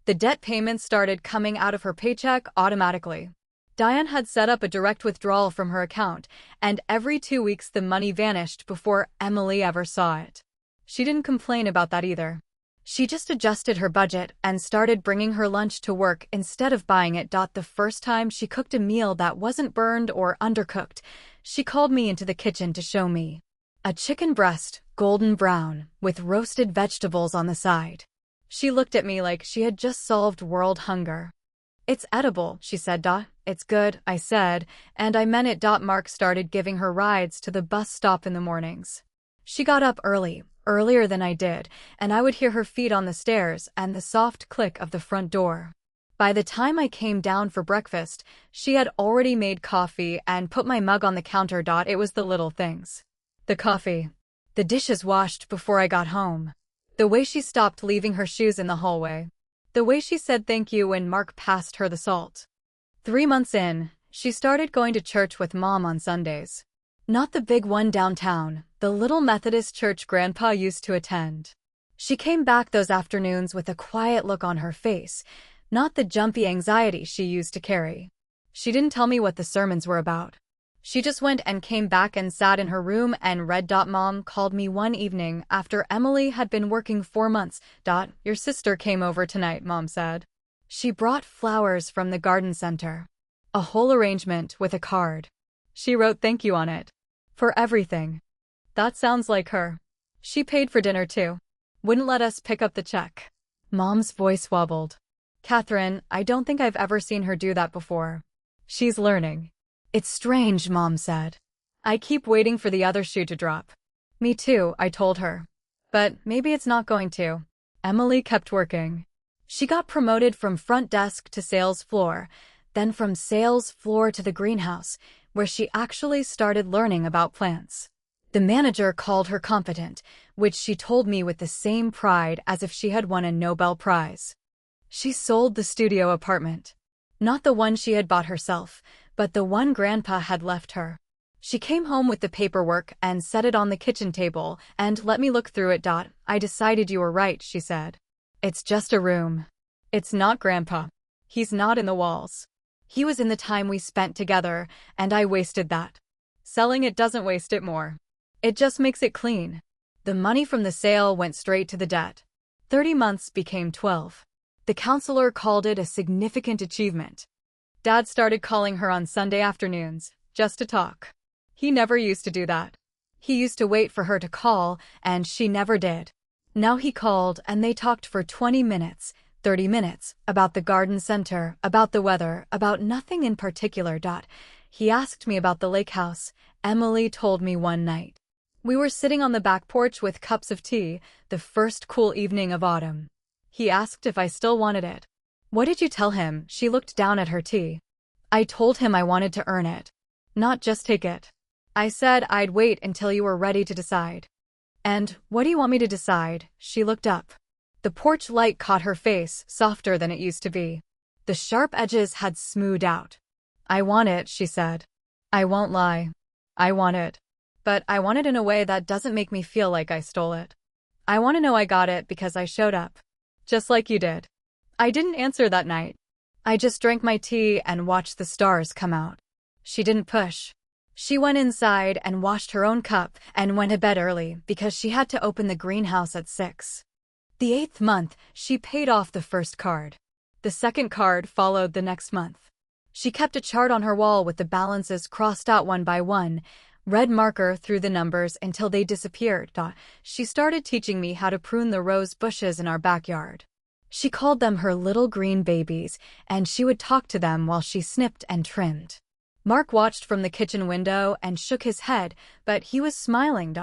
S1: The debt payments started coming out of her paycheck automatically. Diane had set up a direct withdrawal from her account, and every 2 weeks the money vanished before Emily ever saw it. She didn't complain about that either. She just adjusted her budget and started bringing her lunch to work instead of buying it. The first time she cooked a meal that wasn't burned or undercooked, she called me into the kitchen to show me. A chicken breast, golden brown, with roasted vegetables on the side. She looked at me like she had just solved world hunger. It's edible, she said. It's good, I said, and I meant it. Mark started giving her rides to the bus stop in the mornings. She got up early, earlier than I did, and I would hear her feet on the stairs and the soft click of the front door. By the time I came down for breakfast, she had already made coffee and put my mug on the counter. It was the little things. The coffee. The dishes washed before I got home. The way she stopped leaving her shoes in the hallway. The way she said thank you when Mark passed her the salt. 3 months in, she started going to church with Mom on Sundays. Not the big one downtown, the little Methodist church Grandpa used to attend. She came back those afternoons with a quiet look on her face, not the jumpy anxiety she used to carry. She didn't tell me what the sermons were about. She just went and came back and sat in her room and read. Mom called me one evening after Emily had been working 4 months. Your sister came over tonight, Mom said. She brought flowers from the garden center. A whole arrangement with a card. She wrote thank you on it. For everything. That sounds like her. She paid for dinner too. Wouldn't let us pick up the check. Mom's voice wobbled. Catherine, I don't think I've ever seen her do that before. She's learning. It's strange, Mom said. I keep waiting for the other shoe to drop. Me too, I told her. But maybe it's not going to. Emily kept working. She got promoted from front desk to sales floor, then from sales floor to the greenhouse, where she actually started learning about plants. The manager called her competent, which she told me with the same pride as if she had won a Nobel Prize. She sold the studio apartment. Not the one she had bought herself, but the one Grandpa had left her. She came home with the paperwork and set it on the kitchen table and let me look through it. I decided you were right, she said. It's just a room. It's not Grandpa. He's not in the walls. He was in the time we spent together, and I wasted that. Selling it doesn't waste it more. It just makes it clean. The money from the sale went straight to the debt. 30 months became 12. The counselor called it a significant achievement. Dad started calling her on Sunday afternoons, just to talk. He never used to do that. He used to wait for her to call, and she never did. Now he called, and they talked for 20 minutes, 30 minutes, about the garden center, about the weather, about nothing in particular. He asked me about the lake house, Emily told me one night. We were sitting on the back porch with cups of tea, the first cool evening of autumn. He asked if I still wanted it. What did you tell him? She looked down at her tea. I told him I wanted to earn it. Not just take it. I said I'd wait until you were ready to decide. And what do you want me to decide? She looked up. The porch light caught her face, softer than it used to be. The sharp edges had smoothed out. I want it, she said. I won't lie. I want it. But I want it in a way that doesn't make me feel like I stole it. I want to know I got it because I showed up. Just like you did. I didn't answer that night. I just drank my tea and watched the stars come out. She didn't push. She went inside and washed her own cup and went to bed early because she had to open the greenhouse at 6. The 8th month, she paid off the first card. The second card followed the next month. She kept a chart on her wall with the balances crossed out one by one, red marker through the numbers until they disappeared. She started teaching me how to prune the rose bushes in our backyard. She called them her little green babies, and she would talk to them while she snipped and trimmed. Mark watched from the kitchen window and shook his head, but he was smiling.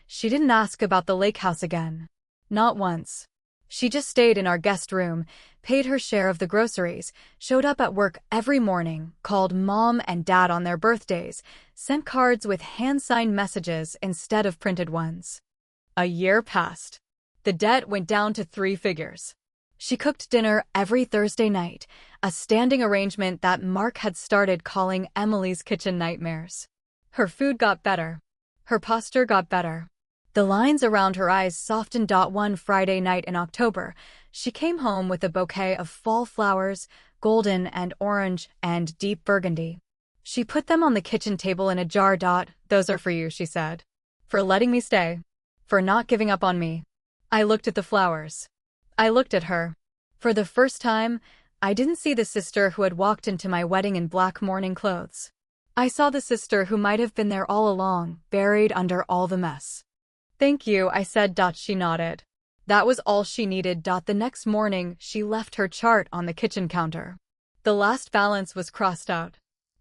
S1: She didn't ask about the lake house again. Not once. She just stayed in our guest room, paid her share of the groceries, showed up at work every morning, called Mom and Dad on their birthdays, sent cards with hand-signed messages instead of printed ones. A year passed. The debt went down to 3 figures. She cooked dinner every Thursday night, a standing arrangement that Mark had started calling Emily's kitchen nightmares. Her food got better. Her posture got better. The lines around her eyes softened. One Friday night in October, she came home with a bouquet of fall flowers, golden and orange and deep burgundy. She put them on the kitchen table in a jar. Those are for you, she said. For letting me stay. For not giving up on me. I looked at the flowers. I looked at her. For the first time, I didn't see the sister who had walked into my wedding in black mourning clothes. I saw the sister who might have been there all along, buried under all the mess. Thank you, I said. She nodded. That was all she needed. The next morning, she left her chart on the kitchen counter. The last balance was crossed out.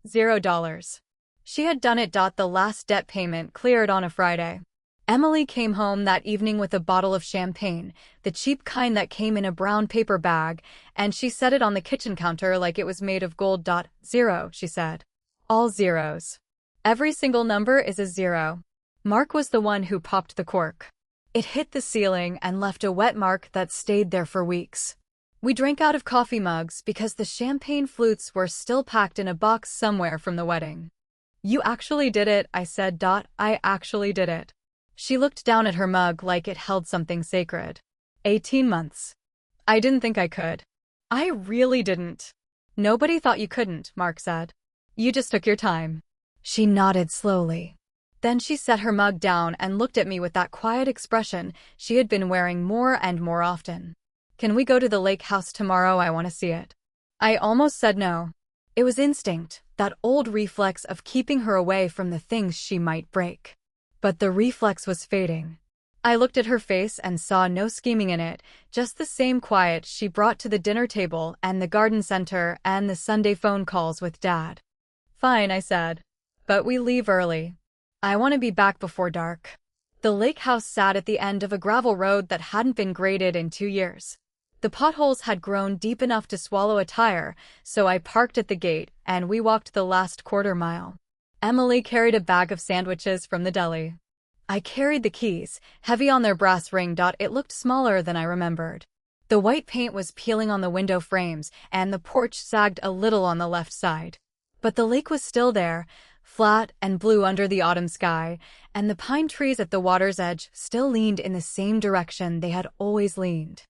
S1: $0. She had done it. The last debt payment cleared on a Friday. Emily came home that evening with a bottle of champagne, the cheap kind that came in a brown paper bag, and she set it on the kitchen counter like it was made of gold. 0, she said. All zeros. Every single number is a 0. Mark was the one who popped the cork. It hit the ceiling and left a wet mark that stayed there for weeks. We drank out of coffee mugs because the champagne flutes were still packed in a box somewhere from the wedding. You actually did it, I said. I actually did it. She looked down at her mug like it held something sacred. 18 months. I didn't think I could. I really didn't. Nobody thought you couldn't, Mark said. You just took your time. She nodded slowly. Then she set her mug down and looked at me with that quiet expression she had been wearing more and more often. Can we go to the lake house tomorrow? I want to see it. I almost said no. It was instinct, that old reflex of keeping her away from the things she might break. But the reflex was fading. I looked at her face and saw no scheming in it, just the same quiet she brought to the dinner table and the garden center and the Sunday phone calls with Dad. Fine, I said. But we leave early. I want to be back before dark. The lake house sat at the end of a gravel road that hadn't been graded in 2 years. The potholes had grown deep enough to swallow a tire, so I parked at the gate and we walked the last quarter mile. Emily carried a bag of sandwiches from the deli. I carried the keys, heavy on their brass ring. It looked smaller than I remembered. The white paint was peeling on the window frames, and the porch sagged a little on the left side. But the lake was still there, flat and blue under the autumn sky, and the pine trees at the water's edge still leaned in the same direction they had always leaned.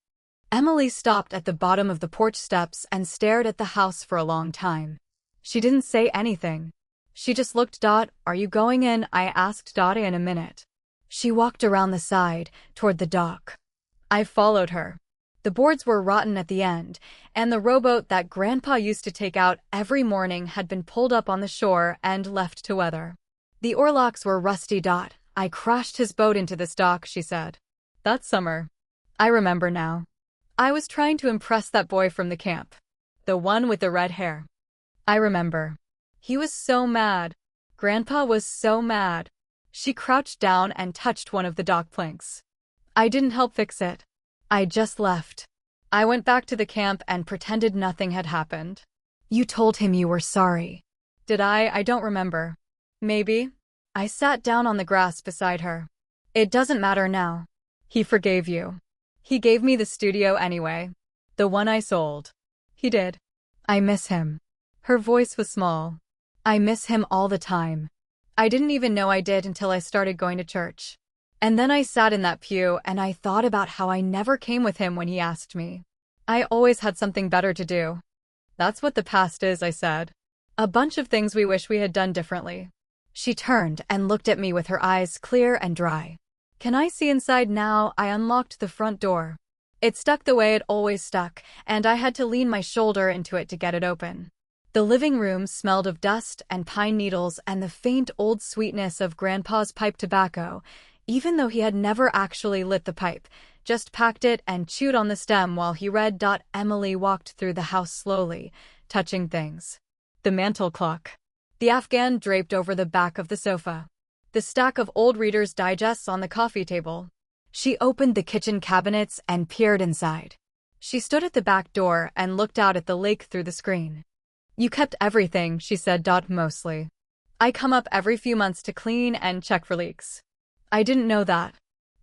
S1: Emily stopped at the bottom of the porch steps and stared at the house for a long time. She didn't say anything. She just looked. Are you going in? I asked. In a minute. She walked around the side, toward the dock. I followed her. The boards were rotten at the end, and the rowboat that Grandpa used to take out every morning had been pulled up on the shore and left to weather. The oarlocks were rusty. I crashed his boat into this dock, she said. That summer. I remember now. I was trying to impress that boy from the camp. The one with the red hair. I remember. He was so mad. Grandpa was so mad. She crouched down and touched one of the dock planks. I didn't help fix it. I just left. I went back to the camp and pretended nothing had happened. You told him you were sorry. Did I? I don't remember. Maybe. I sat down on the grass beside her. It doesn't matter now. He forgave you. He gave me the studio anyway. The one I sold. He did. I miss him. Her voice was small. I miss him all the time. I didn't even know I did until I started going to church. And then I sat in that pew and I thought about how I never came with him when he asked me. I always had something better to do. That's what the past is, I said. A bunch of things we wish we had done differently. She turned and looked at me with her eyes clear and dry. Can I see inside now? I unlocked the front door. It stuck the way it always stuck, and I had to lean my shoulder into it to get it open. The living room smelled of dust and pine needles and the faint old sweetness of Grandpa's pipe tobacco, even though he had never actually lit the pipe, just packed it and chewed on the stem while he read. Emily walked through the house slowly, touching things. The mantel clock. The Afghan draped over the back of the sofa. The stack of old Reader's Digests on the coffee table. She opened the kitchen cabinets and peered inside. She stood at the back door and looked out at the lake through the screen. You kept everything, she said. Mostly. I come up every few months to clean and check for leaks. I didn't know that.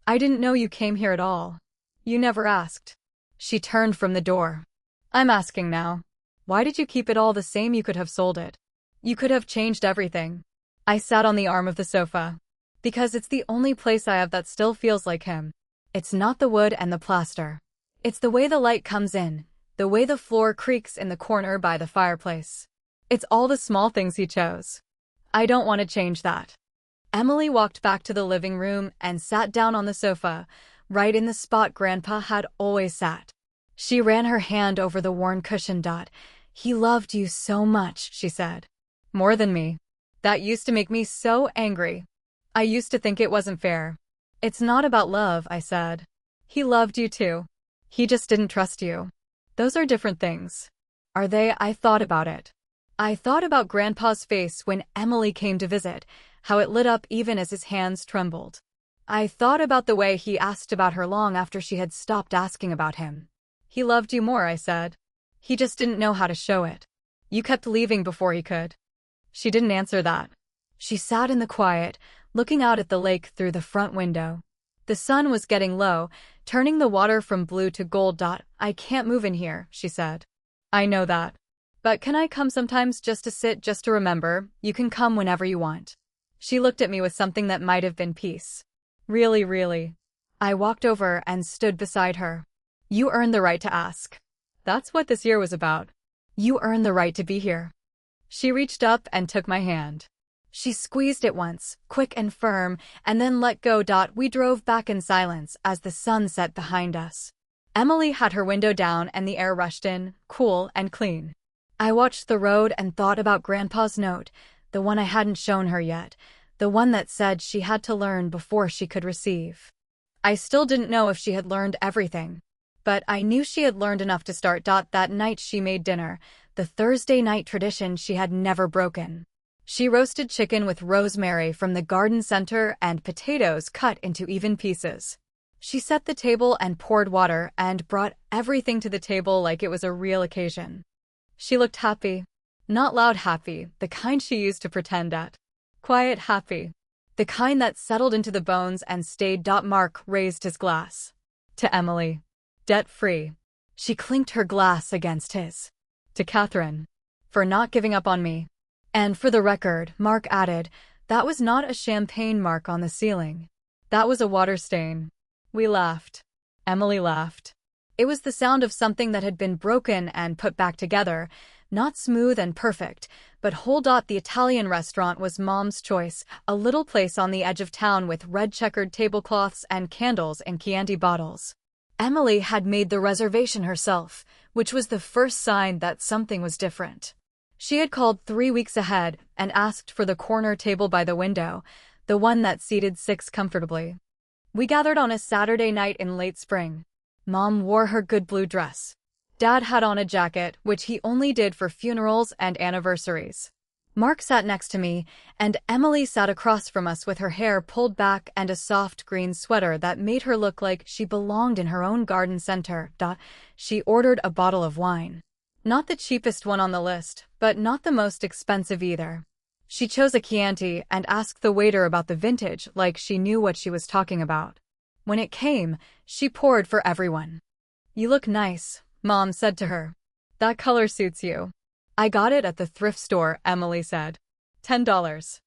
S1: I didn't know you came here at all. You never asked. She turned from the door. I'm asking now. Why did you keep it all the same? You could have sold it. You could have changed everything. I sat on the arm of the sofa. Because it's the only place I have that still feels like him. It's not the wood and the plaster. It's the way the light comes in, the way the floor creaks in the corner by the fireplace. It's all the small things he chose. I don't want to change that. Emily walked back to the living room and sat down on the sofa, right in the spot Grandpa had always sat. She ran her hand over the worn cushion. He loved you so much, she said. More than me. That used to make me so angry. I used to think it wasn't fair. It's not about love, I said. He loved you too. He just didn't trust you. Those are different things. Are they? I thought about it. I thought about Grandpa's face when Emily came to visit, how it lit up even as his hands trembled. I thought about the way he asked about her long after she had stopped asking about him. He loved you more, I said. He just didn't know how to show it. You kept leaving before he could. She didn't answer that. She sat in the quiet, looking out at the lake through the front window. The sun was getting low, turning the water from blue to gold. I can't move in here, she said. I know that. But can I come sometimes just to sit, just to remember? You can come whenever you want. She looked at me with something that might have been peace. Really, really. I walked over and stood beside her. You earned the right to ask. That's what this year was about. You earned the right to be here. She reached up and took my hand. She squeezed it once, quick and firm, and then let go. We drove back in silence as the sun set behind us. Emily had her window down and the air rushed in, cool and clean. I watched the road and thought about Grandpa's note, the one I hadn't shown her yet, the one that said she had to learn before she could receive. I still didn't know if she had learned everything, but I knew she had learned enough to start. That night she made dinner, the Thursday night tradition she had never broken. She roasted chicken with rosemary from the garden center and potatoes cut into even pieces. She set the table and poured water and brought everything to the table like it was a real occasion. She looked happy. Not loud happy, the kind she used to pretend at. Quiet happy. The kind that settled into the bones and stayed. Mark raised his glass. To Emily. Debt-free. She clinked her glass against his. To Catherine. For not giving up on me. And for the record, Mark added, that was not a champagne mark on the ceiling. That was a water stain. We laughed. Emily laughed. It was the sound of something that had been broken and put back together, not smooth and perfect, but whole. The Italian restaurant was Mom's choice, a little place on the edge of town with red checkered tablecloths and candles in Chianti bottles. Emily had made the reservation herself, which was the first sign that something was different. She had called 3 weeks ahead and asked for the corner table by the window, the one that seated 6 comfortably. We gathered on a Saturday night in late spring. Mom wore her good blue dress. Dad had on a jacket, which he only did for funerals and anniversaries. Mark sat next to me, and Emily sat across from us with her hair pulled back and a soft green sweater that made her look like she belonged in her own garden center. She ordered a bottle of wine. Not the cheapest one on the list, but not the most expensive either. She chose a Chianti and asked the waiter about the vintage like she knew what she was talking about. When it came, she poured for everyone. You look nice, Mom said to her. That color suits you. I got it at the thrift store, Emily said. $10.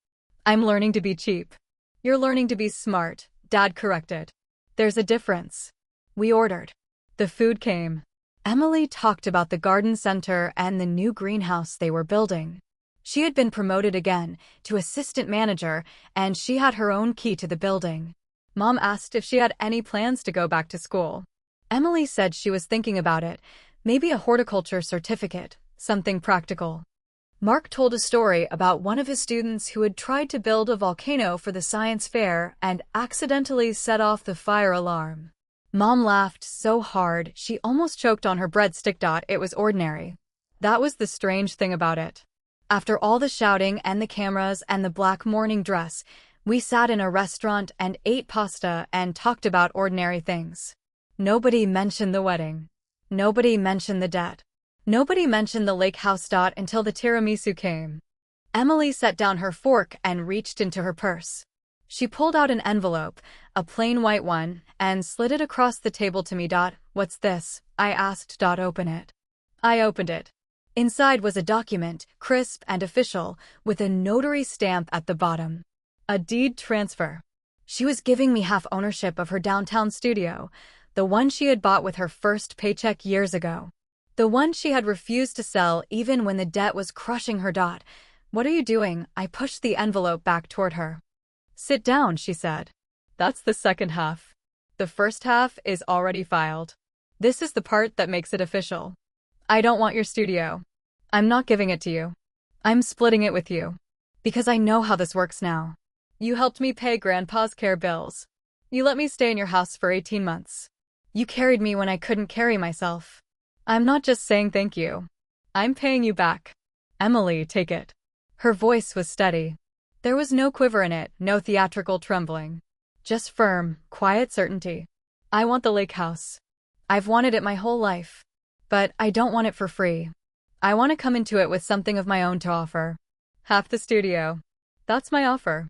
S1: I'm learning to be cheap. You're learning to be smart, Dad corrected. There's a difference. We ordered. The food came. Emily talked about the garden center and the new greenhouse they were building. She had been promoted again to assistant manager, and she had her own key to the building. Mom asked if she had any plans to go back to school. Emily said she was thinking about it, maybe a horticulture certificate, something practical. Mark told a story about one of his students who had tried to build a volcano for the science fair and accidentally set off the fire alarm. Mom laughed so hard she almost choked on her breadstick. It was ordinary. That was the strange thing about it. After all the shouting and the cameras and the black morning dress, we sat in a restaurant and ate pasta and talked about ordinary things. Nobody mentioned the wedding. Nobody mentioned the debt. Nobody mentioned the lake house. Until the tiramisu came. Emily set down her fork and reached into her purse. She pulled out an envelope, a plain white one, and slid it across the table to me. What's this? I asked. Open it. I opened it. Inside was a document, crisp and official, with a notary stamp at the bottom. A deed transfer. She was giving me half ownership of her downtown studio, the one she had bought with her first paycheck years ago. The one she had refused to sell even when the debt was crushing her. What are you doing? I pushed the envelope back toward her. Sit down, she said. That's the second half. The first half is already filed. This is the part that makes it official. I don't want your studio. I'm not giving it to you. I'm splitting it with you. Because I know how this works now. You helped me pay Grandpa's care bills. You let me stay in your house for 18 months. You carried me when I couldn't carry myself. I'm not just saying thank you. I'm paying you back. Emily, take it. Her voice was steady. There was no quiver in it, no theatrical trembling. Just firm, quiet certainty. I want the lake house. I've wanted it my whole life. But I don't want it for free. I want to come into it with something of my own to offer. Half the studio. That's my offer.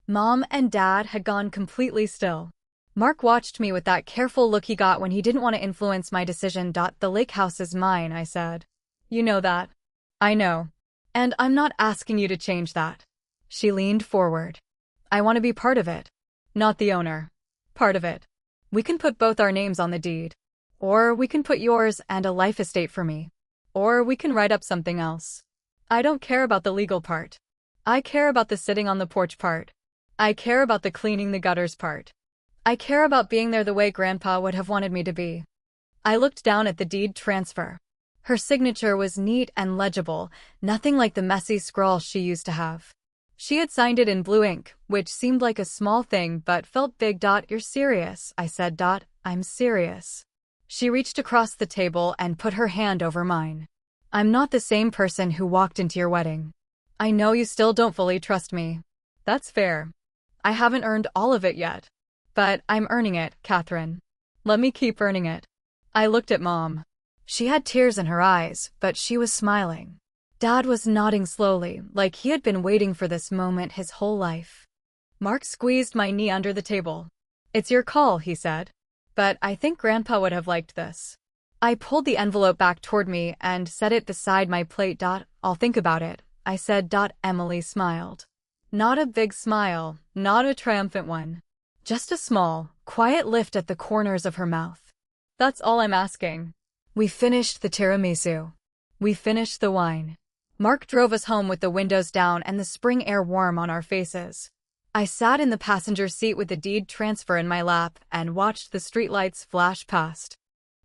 S1: Mom and Dad had gone completely still. Mark watched me with that careful look he got when he didn't want to influence my decision. The lake house is mine, I said. You know that. I know. And I'm not asking you to change that. She leaned forward. I want to be part of it. Not the owner. Part of it. We can put both our names on the deed. Or we can put yours and a life estate for me. Or we can write up something else. I don't care about the legal part. I care about the sitting on the porch part. I care about the cleaning the gutters part. I care about being there the way Grandpa would have wanted me to be. I looked down at the deed transfer. Her signature was neat and legible, nothing like the messy scrawl she used to have. She had signed it in blue ink, which seemed like a small thing but felt big. You're serious, I said. I'm serious. She reached across the table and put her hand over mine. I'm not the same person who walked into your wedding. I know you still don't fully trust me. That's fair. I haven't earned all of it yet. But I'm earning it, Catherine. Let me keep earning it. I looked at Mom. She had tears in her eyes, but she was smiling. Dad was nodding slowly, like he had been waiting for this moment his whole life. Mark squeezed my knee under the table. It's your call, he said. But I think Grandpa would have liked this. I pulled the envelope back toward me and set it beside my plate. I'll think about it, I said. Emily smiled. Not a big smile, not a triumphant one. Just a small, quiet lift at the corners of her mouth. That's all I'm asking. We finished the tiramisu. We finished the wine. Mark drove us home with the windows down and the spring air warm on our faces. I sat in the passenger seat with the deed transfer in my lap and watched the streetlights flash past.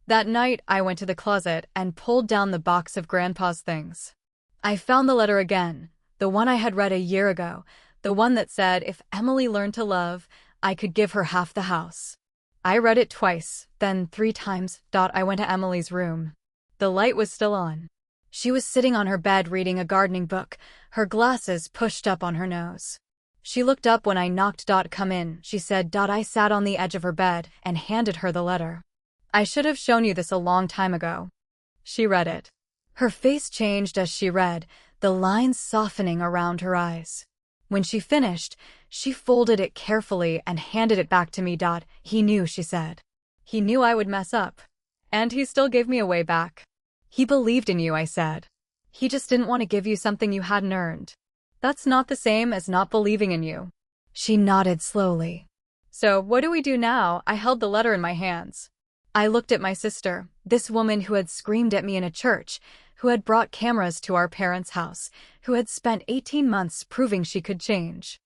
S1: That night, I went to the closet and pulled down the box of Grandpa's things. I found the letter again, the one I had read a year ago, the one that said if Emily learned to love, I could give her half the house. I read it twice, then 3 times. I went to Emily's room. The light was still on. She was sitting on her bed reading a gardening book, her glasses pushed up on her nose. She looked up when I knocked. Come in, she said. I sat on the edge of her bed and handed her the letter. I should have shown you this a long time ago. She read it. Her face changed as she read, the lines softening around her eyes. When she finished, she folded it carefully and handed it back to me. He knew, she said. He knew I would mess up. And he still gave me a way back. He believed in you, I said. He just didn't want to give you something you hadn't earned. That's not the same as not believing in you. She nodded slowly. So, what do we do now? I held the letter in my hands. I looked at my sister, this woman who had screamed at me in a church, who had brought cameras to our parents' house, who had spent 18 months proving she could change.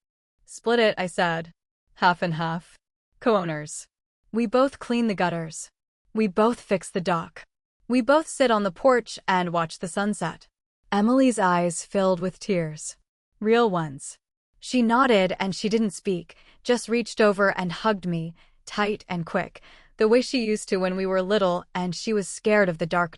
S1: Split it, I said. Half and half. Co-owners. We both clean the gutters. We both fix the dock. We both sit on the porch and watch the sunset. Emily's eyes filled with tears. Real ones. She nodded and she didn't speak, just reached over and hugged me, tight and quick, the way she used to when we were little and she was scared of the dark.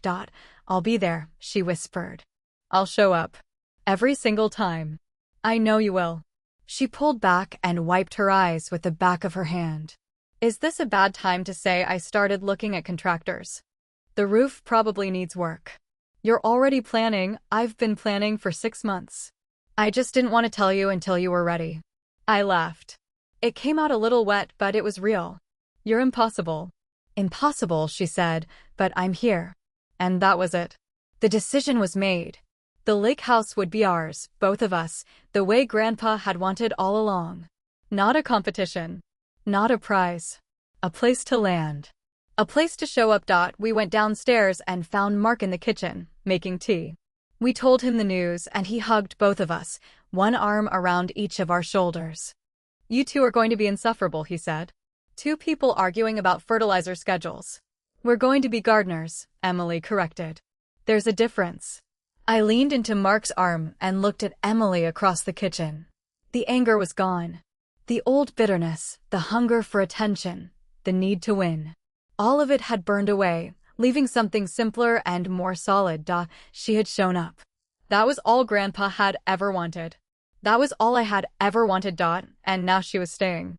S1: I'll be there, she whispered. I'll show up. Every single time. I know you will. She pulled back and wiped her eyes with the back of her hand. Is this a bad time to say I started looking at contractors? The roof probably needs work. You're already planning. I've been planning for 6 months. I just didn't want to tell you until you were ready. I laughed. It came out a little wet, but it was real. You're impossible. Impossible, she said, but I'm here. And that was it. The decision was made. The lake house would be ours, both of us, the way Grandpa had wanted all along. Not a competition. Not a prize. A place to land. A place to show up. We went downstairs and found Mark in the kitchen, making tea. We told him the news and he hugged both of us, one arm around each of our shoulders. You two are going to be insufferable, he said. 2 people arguing about fertilizer schedules. We're going to be gardeners, Emily corrected. There's a difference. I leaned into Mark's arm and looked at Emily across the kitchen. The anger was gone. The old bitterness, the hunger for attention, the need to win. All of it had burned away, leaving something simpler and more solid. She had shown up. That was all Grandpa had ever wanted. That was all I had ever wanted. And now she was staying.